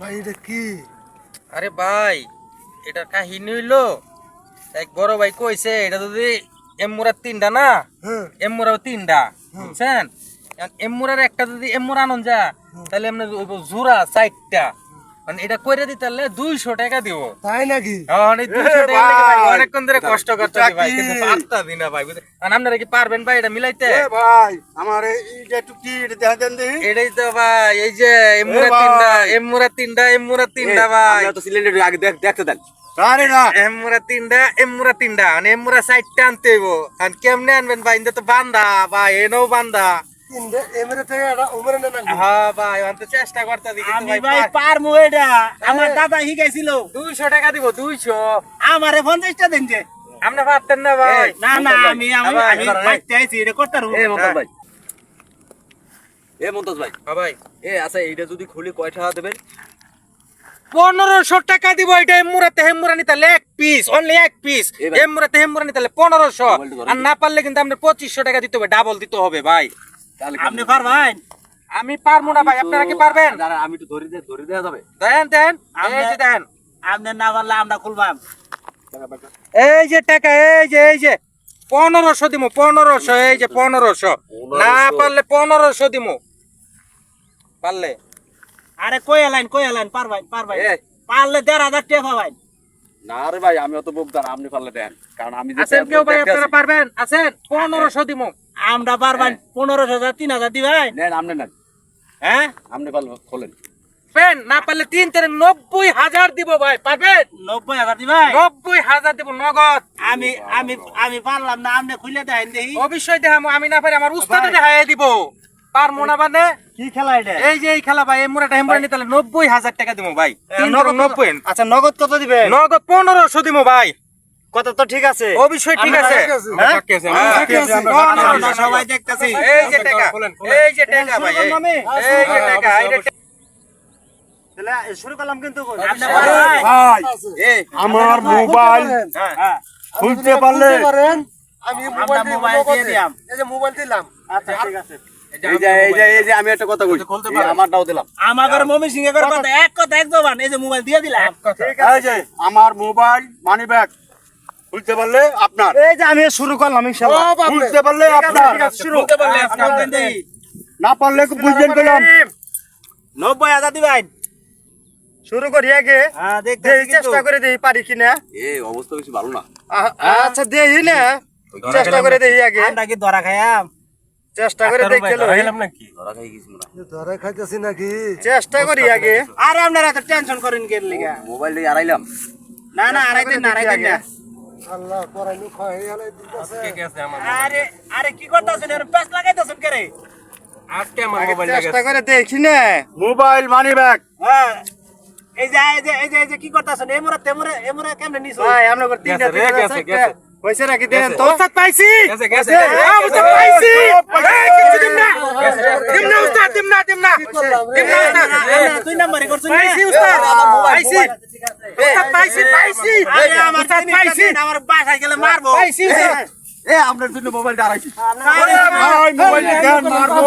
ভাই এটা কি? আরে ভাই এটা কাহিনী হইলো এক বড় ভাই কইছে এটা যদি এমুরা তিনটা না হ্যাঁ এমুরাও তিনটা বুঝছেন এমুরার একটা যদি এমুরা আনন যা তাহলে এমনি জোড়া 4টা মানে এটা কইরা দিতে তাহলে 200 টাকা দিব। তাই নাকি? মানে 200 টাকা লাগে ভাই অনেকক্ষণ ধরে কষ্ট করতেছি ভাই কিন্তু পারতা দিনা ভাই বুঝছেন আর আপনারা কি পারবেন ভাই এটা মিলাইতে? ভাই আমার এইটা একটু কি এটা দেখা দেন দেখি। এটাই তো ভাই এই যে এমুরা তিনটা ভাই আমরা তো সিলিন্ডার আগে দেখতে দেন। আরে না এমুরা তিনটা মানে এমুরা 4টা আনতে হইব আর কেমনে আনবেন ভাই এটা তো বান্দা ভাই এনেও বান্দা। তিনটে এমরে থেকে এটা ওমরে না নাকি? হ্যাঁ ভাই অন্ত চেষ্টা করতে দি কিন্তু আমি ভাই পারমু এটা আমার দাদা শিখাইছিল 200 টাকা দিব 200 আমারে 50টা দেন যে আপনি পারতেন না ভাই? না না আমি আমি আমি বাইতে আইছি এটা করতে পারবো এ মমতাজ ভাই, এ মমতাজ ভাই, হ্যাঁ ভাই এ আচ্ছা এইটা যদি খুলি কয় টাকা দেবেন? 1500 টাকা দিব এটা এমুরাতে হেমুরা নিতে তাহলে এক পিস অনলি এক পিস এ ভাই। এমুরাতে হেমুরা নিতে তাহলে 1500 মোবাইলটা ধরেন। আর না পারলে কিন্তু আপনি 2500 টাকা দিতে হবে ডাবল দিতে হবে ভাই। তাহলে আপনি পারবেন? আমি পারবো না ভাই আপনারা কি পারবেন? দাঁড়া, আমি একটু ধরে দেওয়া যাবে? দেন এই যে দেন আপনি না পারলে আমরা খুলবাম। এই যে টাকা এই যে 1500 দিমু 1500 এই যে 1500 না পারলে 1500 দিমু পারলে আরে কই এলাইন পারবেন এ। পারলে 1500 টাকা পাবেন। না রে ভাই, আমি অত বুঝতাম না, আপনি পারলে দেন, কারণ আমি যে আছেন কেউ ভাই দেখতে আপনারা আছি। পারবেন আছেন 1500 দিমু আমরা পারবেন 1500 3000 দিবেন। নেন, আপনি নেন, হ্যাঁ আপনি পারলে খোলেন। পেন না পারলে 3 তে 90000 দিব ভাই পারবেন 90000 দিবেন। 90000 দিব নগদ। আমি আমি আমি পারলাম না আপনি খুলে দেন দেখি অবশ্যই দেখামু আমি না পারি আমার উস্তাদে দেখায় দিব পারমু না মানে কি খেলা এটা। এই যে এই খেলা ভাই এমুরাটা হেমুরা নিতে তাহলে 90000 টাকা দিমু ভাই 390 আচ্ছা নগদ কত দিবেন? নগদ 1500 দিমু ভাই কত তো ঠিক আছে। অবশ্যই ঠিক আছে হ্যাঁ? আমরা সবাই দেখতেছি। এই যে টাকা ভাই এই যে টাকা তাহলে শুরু করলাম কিন্তু আপনি ভাই এ আমার মোবাইল হ্যাঁ খুলতে পারলে আমি আমরা মোবাইল দিয়ে দিলাম। এই যে মোবাইল দিলাম। আচ্ছা ঠিক আছে। এই যে আমি একটা কথা বলি, আমারটাও দিলাম। আমাদের মমি সিং এর কথা এক কথা এক জবান এই যে মোবাইল দিয়ে দিলাম। এই যে আমার মোবাইল মানি ব্যাগ খুলতে পারলে আপনার। এই যে আমি শুরু করলাম ইনশাআল্লাহ। খুলতে পারলে আপনার। শুরুতে বললে আপনাদের দেই না পারলে বুঝবেন পেলাম 90000 দিবেন। শুরু করি আগে। হ্যাঁ দেই চেষ্টা করে দেই পারি কিনা। এ অবস্থা বেশি ভালো না। আচ্ছা দেই না চেষ্টা করে দেই আগে। আমরা কি ধরা খাইয়াম? চেষ্টা করে দেখে লই। ধরা খাই গেছি মনে হয়। ধরে খাইতেছি নাকি? চেষ্টা করি আগে। আরে আপনারা এত টেনশন করেন কেন লিগা? মোবাইল দিয়ে আড়াইলাম। না না আড়াইতেন না। আল্লাহ পরাইনু খাই আলাই দিতেছে। আরে আরে কি করতাছেন? এর পেছ লাগাইতাছেন কে রে? আজকে আমার আগে মোবাইল চেষ্টা করে দেখি না। Mobile money bag. হ্যাঁ এই যে কি করতাছেন? এমরা কেমনে নিছো? ভাই আমরা করে তিনটা গেছে। পয়সা রাখি দেন তো। উস্তাদ পাইছি গেছে। উস্তাদ পাইছি কিছু দিম না উস্তাদ দিম না উস্তাদ তুই নাম্বারই করছিস পাইছি উস্তাদ পাইছি উস্তাদ পাইছি আরে আমার উস্তাদ পাইছি আমার বাসায় গেলে মারবো। পাইছি উস্তাদ এ আপনার জন্য মোবাইলটা আড়াইছি। ভাই মোবাইল দেন মারবো।